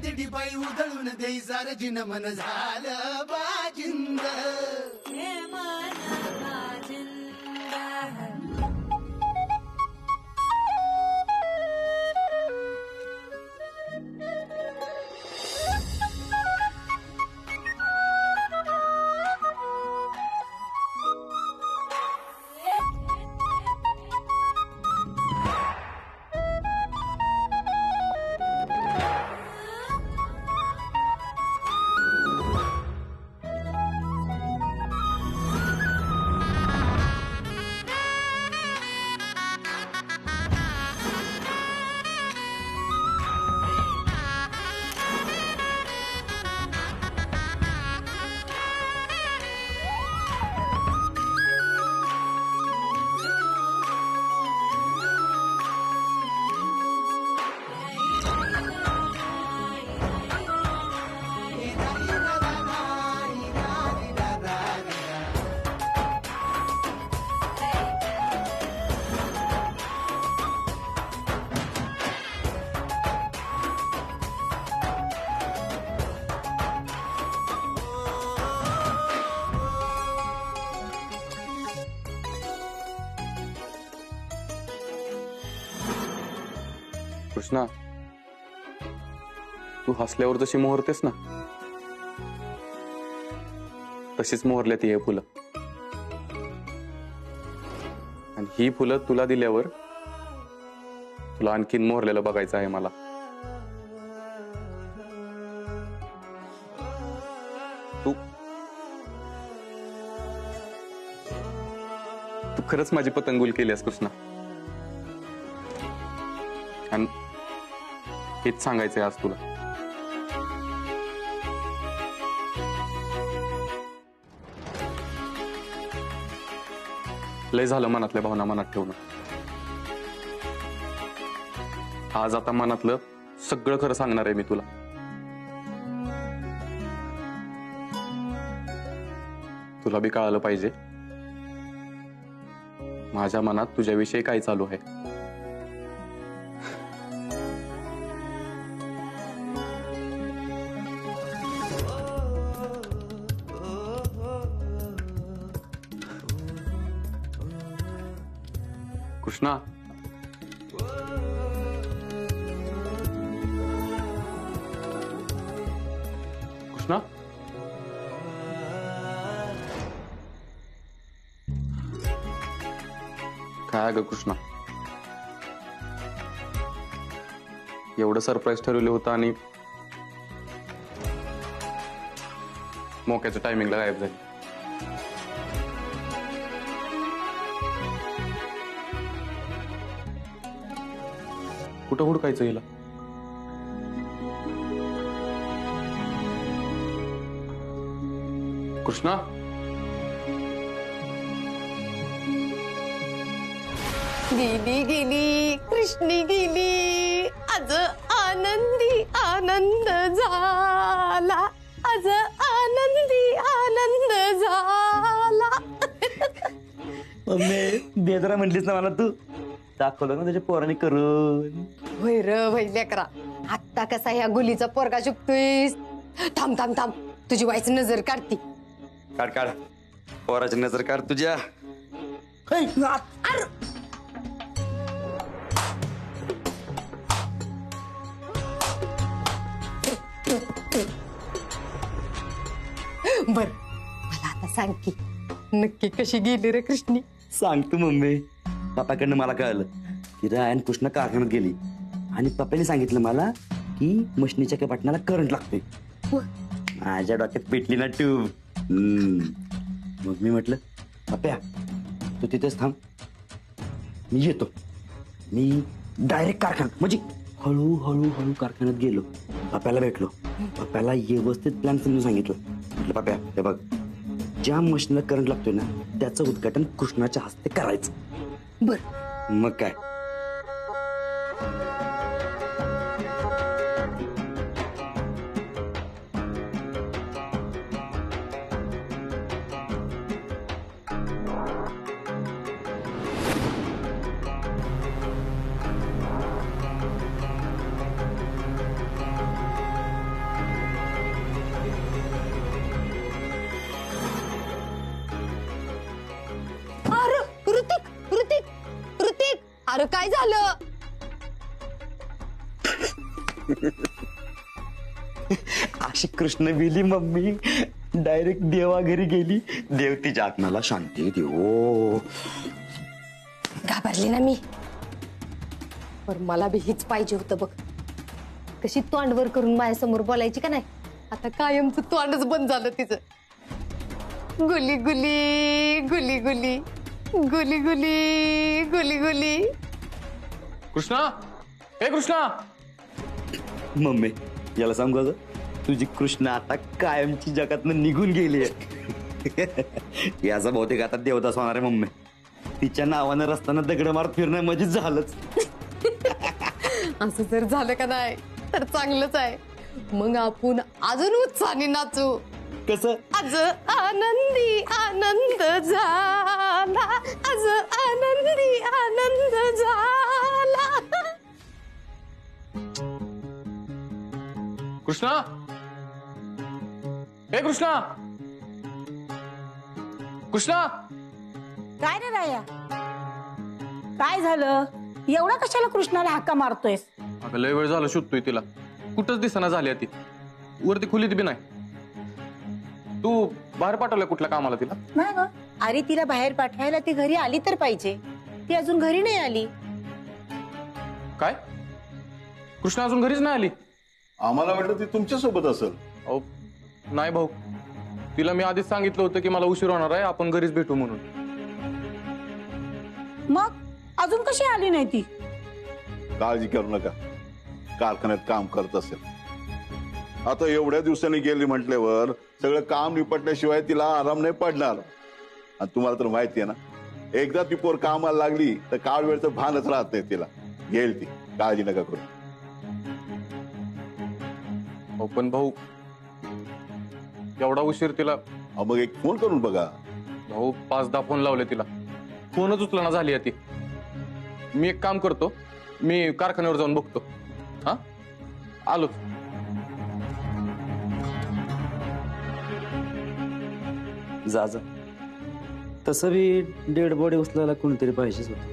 दिडी बाई उधळून देई सारजीन मन झालं बाजिंद हे मन बाजिंद कृष्णा, तू हसल्यावर जशी मोहरतेस ना तशीच मोहरल्या ती हे फुलं. आणि ही फुलं तुला दिल्यावर तुला आणखीन मोहरलेलं बघायचं आहे मला. तू तू खरंच माझी पतंगुल केलीस कृष्णा. आणि हेच सांगायचंय आज तुला. लय झालं मनातल्या भावना मनात ठेवणं. आज आता मनातलं सगळं खरं सांगणार आहे मी तुला. तुला बी कळालं पाहिजे माझ्या मनात तुझ्याविषयी काय चालू आहे. कृष्णा, कृष्णा, काय ग कृष्णा, एवढं सरप्राईज ठरवलं होतं आणि मोक्याच्या टायमिंगला गायब झाली. कुठं हुडकायचं हिला. कृष्णा, गेली गेली कृष्णी गेली, आज आनंदी आनंद झाला, आज आनंदी आनंद झाला. मम्मी बेदरा म्हटलीस ना मला, तू दाखवलं ना त्याच्या पोराने करून. होय र होय लेकरा, आत्ता कसा ह्या गुलीचा पोरगा शिकतोयस. थांब थांब थांब, तुझी वाईच नजर काढती. काढ काढ, पोराची नजर काढ तुझ्या. बर, मला आता सांग की नक्की कशी गेली रे कृष्णी. सांगतो मम्मी. पप्पाकडनं मला कळलं की रायन कृष्ण कारखान्यात गेली आणि पप्पाने सांगितलं मला की मशनीच्या कपाटणाला करंट लागतोय. माझ्या डोक्यात पेटली ना ट्यूब. मग मी म्हटलं पप्प्या तू तिथेच थांब, मी येतो. मी डायरेक्ट कारखान्यात म्हणजे हळूहळू हळू कारखान्यात गेलो. पप्प्याला भेटलो. पप्प्याला व्यवस्थित प्लॅन समजून सांगितलं. म्हटलं पप्प्या हे बघ, ज्या मशीनला करंट लागतोय ना त्याचं उद्घाटन कृष्णाच्या हस्ते करायचं. बर, मग काय. अरे काय झालं? अशी कृष्ण गेली मम्मी डायरेक्ट देवा घरी गेली. देव तिच्या आत्म्याला शांती देव. घाबरली ना मी. पर मला बी हीच पाहिजे होतं बघ. कशी तोंडवर करून माझ्यासमोर बोलायची का नाही. आता कायमचं तोंडच बंद झालं तिचं. गुली गुली गुली गुली गुली गुली गुली गुली. कृष्णा, हे कृष्णा. मम्मी याला सांगू ग, तुझी कृष्ण आता कायमची जगातनं निघून गेली. याचा बहुतेक आता देवदास होणार आहे मम्मी. तिच्या नावानं रस्त्यानं दगड मारत फिरणं म्हणजे झालंच. असं जर झालं का नाही तर चांगलंच आहे. मग आपण अजून उत्साहाने नाचू. कसं? आज आनंदी आनंद झाला, आज आनंदी आनंद झाला. कृष्णा, हे कृष्णा. कृष्णा, काय रे राया, काय झालं? एवढा कशाला कृष्णाला हाका मारतोयस? अगं लय वेळ झाला शोधतोय तिला. कुठंच दिसना झाली ती. वरती खुलीत बी नाही. तू बाहेर पाठवलंय कुठल्या कामाला तिला? नाही ग, अरे तिला बाहेर पाठवायला ती घरी आली तर पाहिजे. ती अजून घरी नाही आली. काय? कृष्णा अजून घरीच नाही आली? आम्हाला वाटलं ती तुमच्या सोबत असेल. अहो नाही भाऊ, तिला मी आधीच सांगितलं होतं की मला उशीर होणार आहे, आपण घरीच भेटू म्हणून. मग अजून कशी आली नाही ती? काळजी करू नका, कारखान्यात काम करत असेल. आता एवढ्या दिवसांनी गेली म्हटल्यावर सगळं काम निपटल्याशिवाय तिला आराम नाही पडणार. आणि तुम्हाला तर माहिती आहे ना, एकदा ती पोर कामाला लागली तर काळ वेळचं भानच राहत नाही तिला. येईल ती, काळजी नका करू. हो पण भाऊ, एवढा उशीर तिला. अहो, मग एक फोन करून बघा. भाऊ 5-10 फोन लावले तिला, फोनच उचलना झाली आहे ती. मी एक काम करतो, मी कारखान्यावर जाऊन बघतो. हा, आलोच. जा जा. तसं बी डेड बॉडी उचलायला कोणीतरी पाहिजेच होत.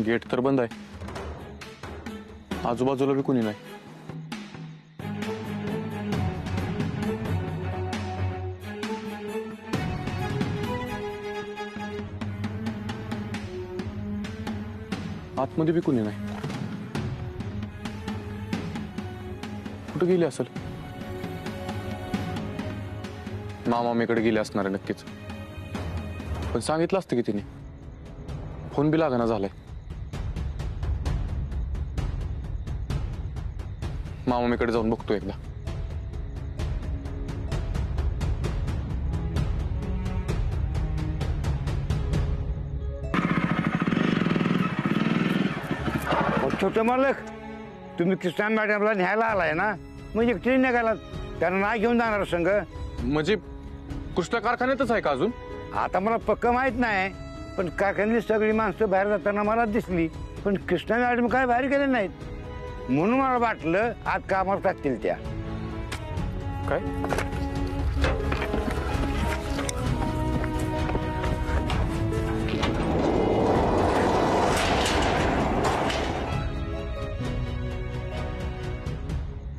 गेट तर बंद आहे, आजूबाजूला बी कोणी नाही. आतमध्ये बी कोणी नाही. कुठं गेली असेल? मामीकडे गेले असणार आहे नक्कीच. पण सांगितलं असतं की तिने. फोन बी लागना झालाय. मामीकडे जाऊन बघतो एकदा. छोटे मालक, तुम्ही कृष्णा मॅडमला न्यायला आलाय ना, म्हणजे एकटी निघालात. त्यांना नाही घेऊन जाणार संघ? म्हणजे कृष्णा कारखान्यातच आहे का अजून? आता मला पक्क माहित नाही, पण कारखान्यातली सगळी माणसं बाहेर जाताना मला दिसली. पण कृष्णा मॅडम काय बाहेर गेले नाहीत, म्हणून मला वाटलं आज कामावर टाकतील त्या. काय?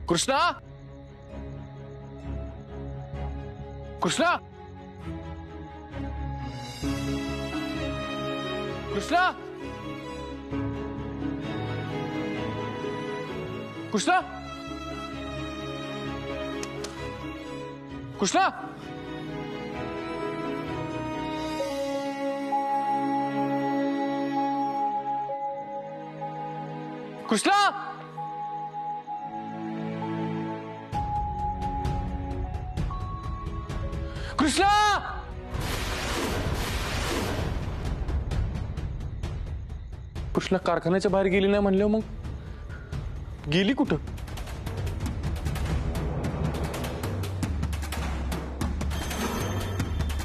कृष्णा, कृष्णा, कृष्णा, कृष्णा, कृष्णा. कृष्णा, कृष्णा. कृष्णा कारखान्याच्या बाहेर गेली नाही म्हणल्यावर मग गेली कुठं?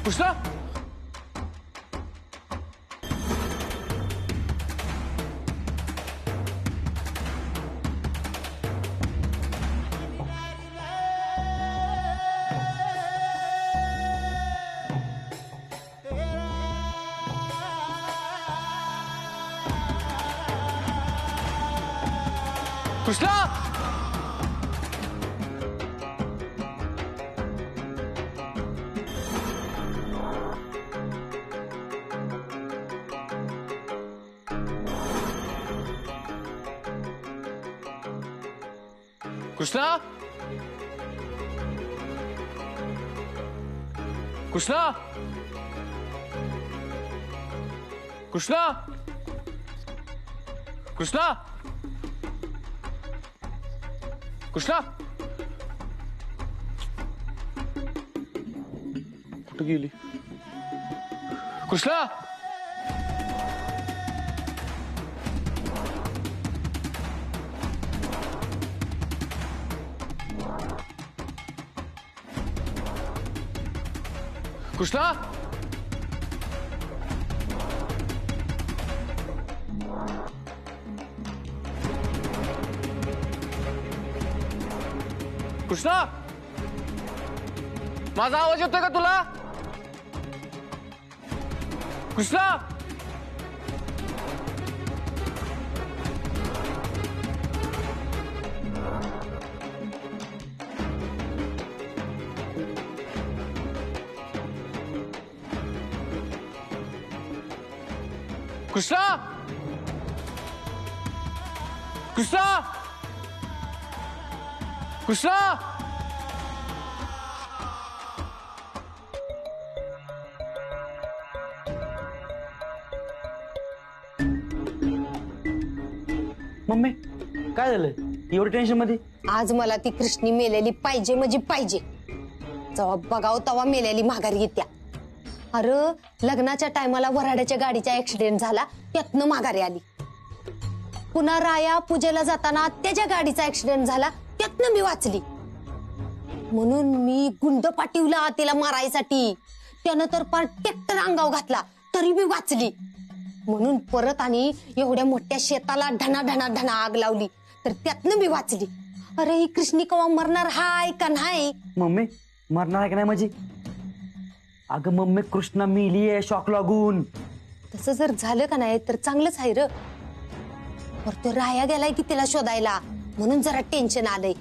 कृष्णा कृष्णा कृष्णा कृष्णा कृष्णा कृष्णा कृष्णा कुठे गेली कृष्णा कृष्णा कृष्णा माझा आवाज येतोय का तुला कृष्णा कृष्णा कृष्णा कृष्णा मम्मी काय झालं एवढं टेन्शन मध्ये? आज मला ती कृष्णी मेलेली पाहिजे म्हणजे पाहिजे. जेव्हा बघाव तेव्हा मेलेली माघारी येत्या. अरे लग्नाच्या टायमाला वराड्याच्या गाडीचा ऍक्सिडेंट झाला, त्यातनं माघारी आली. पुन्हा राया पूजेला जाताना त्याच्या गाडीचा ऍक्सिडेंट झाला, त्यातनं मी वाचली. म्हणून मी गुंड पाठवला तिला मारायसाठी. त्यानं तर पार ट्रॅक्टर अंगाव घातला तरी मी वाचली. म्हणून परत आणि एवढ्या मोठ्या शेताला ढना ढना ढना आग लावली तर त्यातनं मी वाचली. अरे ही कृष्णी कवा मरणार हाय का नाही? मम्मी मरणार आहे का नाही माझी? अगं मम्मी कृष्णा मेलीये शॉक लागून. तसं जर झालं का नाही तर चांगलंच आहे र. पर तो राया गेलाय की तिला शोधायला, म्हणून जरा टेन्शन आलंय.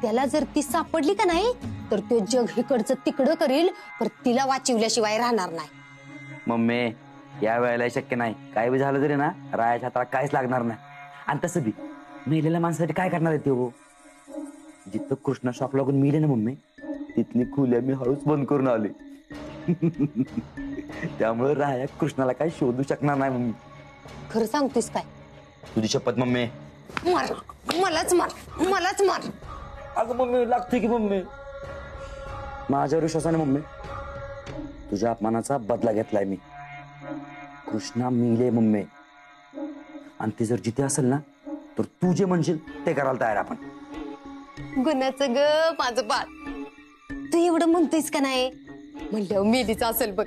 त्याला जर ती सापडली का नाही तर तो जग इकडचं तिकडं करील, पर तिला वाचवल्याशिवाय राहणार नाही. मम्मी या वेळेला शक्य नाही. काय बी झालं तरी ना रायाच्या हाताला काहीच लागणार नाही. आणि तसं बी मेलेल्या माणसासाठी काय करणार आहे ते हो? जिथं कृष्णा शॉक लागून मेले ना मम्मी, तिथली खुल्या मी हळूच बंद करून आले. त्यामुळे राया कृष्णाला काही शोधू शकणार नाही मम्मी. खरं सांगतोस काय? तुझी शपथ मम्मी. मार, मलाच मार, मलाच मार. अगं मम्मी लागते की मम्मी. माझ्यावर विश्वासाने मम्मी, तुझ्या अपमानाचा बदला घेतलाय मी. कृष्णा मेले मम्मी, आणि ते जर जिथे असेल ना तर तू जे म्हणशील ते करायला तयार आपण. गुन्ह्याचं ग माझं बाळ. तू एवढं म्हणतोयस का नाही म्हणल्यावर मेलीच असेल बघ.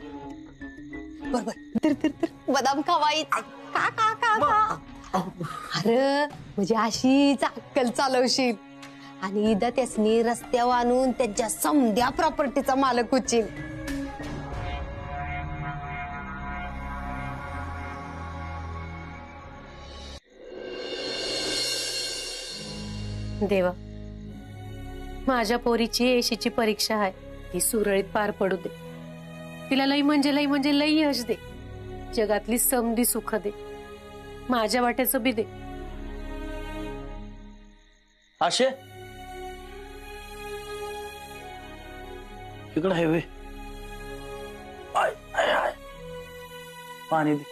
बरोबर तर तर तर बदाम खावाई का का का का. अरे म्हणजे अशीच अक्कल चालवशील आणि इदा त्यासनी रस्त्यावर आणून त्यांच्या समध्या प्रॉपर्टीचा मालक होशील. देवा, माझ्या पोरीची एशीची परीक्षा आहे, ती सुरळीत पार पडू दे. तिला लई म्हणजे लई यश दे. जगातली समधी सुख दे. माझ्या वाट्याचं बी दे. आशे इकडं हायवे पाणी दे.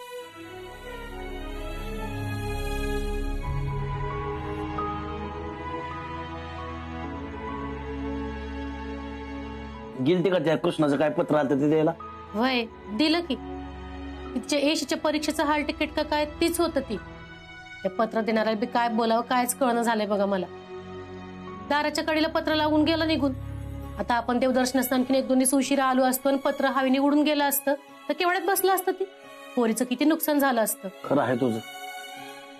गेलते का त्या कृष्णाचं काय पत्र आलं ते द्यायला? वय दिलं की. तिच्या एशीच्या परीक्षेचं हाल तिकीट का काय तीच होत ती. ते पत्र देणाऱ्याला बी काय बोलावं कायच कळणं झालंय बघा मला. दाराच्या कडेला पत्र लावून गेलं निघून. आता आपण देवदर्शनास आणखीन 1-2 दिवस उशिरा आलो असतो आणि पत्र हवेने उडून गेलं असतं तर केवढ्यात बसलं असतं ती पोरीचं किती नुकसान झालं असतं. खरं आहे तुझं.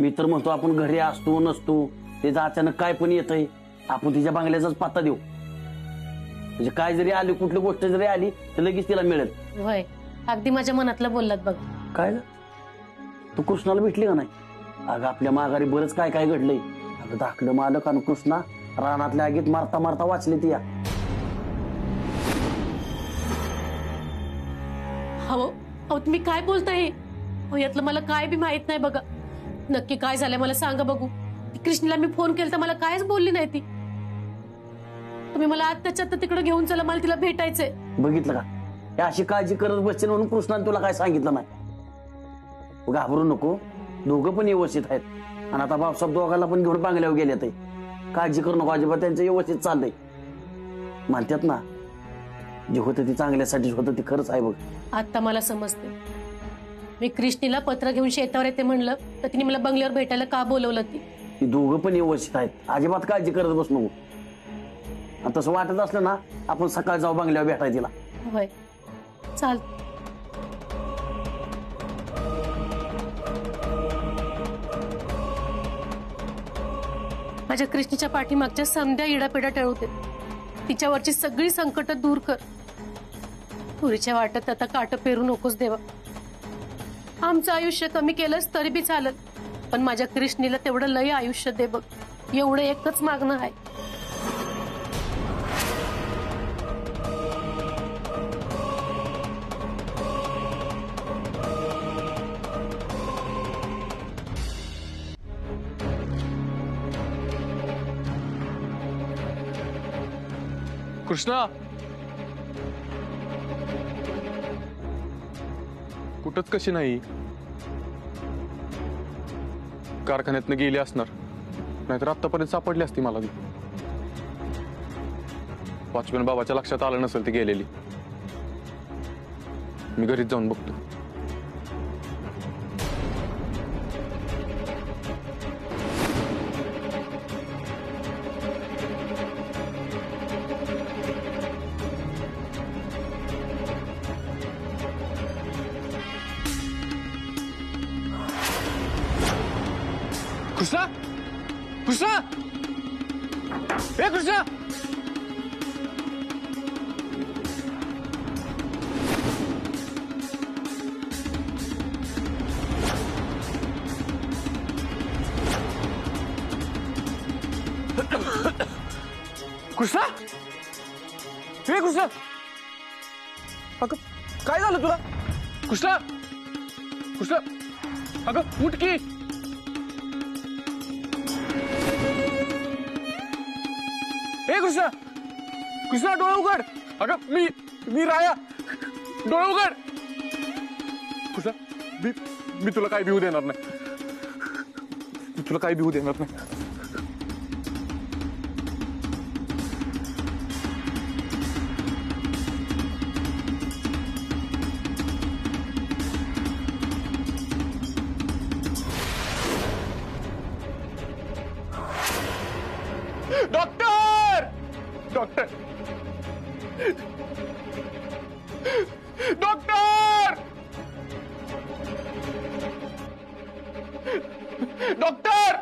मी तर म्हणतो आपण घरी असतो नसतो त्याचं अचानक काय पण येतंय आपण तिच्या बांगल्याचाच पत्ता देऊ. म्हणजे काय जरी आली कुठली गोष्ट जरी आली तर लगेच तिला मिळेल. होय, अगदी माझ्या मनातलं बोललात बघ. काय तू कृष्णाला भेटली का नाही? अगं आपल्या माघारी बरंच काय काय घडलंय. अगं धाकलं मालक आणि कृष्णा रानातल्या आगीत मारता मारता वाचले ती या. हो हो, तुम्ही काय बोलताय? हो, यातलं मला काय बी माहित नाही बघा. नक्की काय झालंय मला सांगा बघू. कृष्णीला मी फोन केला तर मला कायच बोलली नाही ती. तुम्ही मला आत्ताच्या आत्ता तिकडे घेऊन चला, मला तिला भेटायचंय. बघितलं का, हे अशी काळजी करत बसतील म्हणून कृष्णाने तुला काय सांगितलं नाही. घाबरू नको, दोघं पण व्यवस्थित आहेत. आणि आता बापसाहेब दोघांना पण घेऊन बांगल्यावर गेले ते. काळजी करू नको अजिबात, त्यांचं व्यवस्थित चाललंय. म्हणतात ना जे होतं ते चांगल्यासाठीच होतं, ते खरंच आहे बघ. आता मला समजते. मी कृष्णीला पत्र घेऊन शेतावर येते म्हणलं तर तिने मला बंगल्यावर भेटायला का बोलवलं ती. ती दोघं पण व्यवस्थित आहेत, अजिबात काळजी करत बस नको. आणि तसं वाटत असलं ना आपण सकाळ जाऊ बंगल्यावर भेटाय तिला. होय चाल. माझ्या कृष्णीच्या पाठीमागच्या समध्या इडापिडा टळू दे. तिच्यावरची सगळी संकट दूर कर. पुरीच्या वाटत आता काट पेरू नकोस देवा. आमचं आयुष्य कमी केलंच तरी बी चालत, पण माझ्या कृष्णीला तेवढं लय आयुष्य दे बघ. एवढं एकच मागणं आहे. कृष्णा कुठंच कशी नाही. कारखान्यातनं गेली असणार, नाहीतर आतापर्यंत सापडली असती मला. वॉचमॅन बाबाच्या लक्षात आलं नसेल ती गेलेली. मी घरीच जाऊन बघतो. कृष्णा, कृष्णा, ए कृष्णा. कृष्णा, ए कृष्णा, अगं काय झालं तुला? कृष्णा, कृष्णा, अगं उठ की. ए कृष्णा, कृष्णा डोळे उघड. अगं मी राया, डोळे उघड. कृष्णा, मी तुला काय भिवू देणार नाही. मी तुला काय भिवू देणार नाही. Doctor, doctor, doctor, doctor.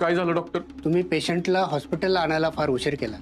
काय झालं डॉक्टर? तुम्ही पेशंटला हॉस्पिटलला आणायला फार उशीर केला.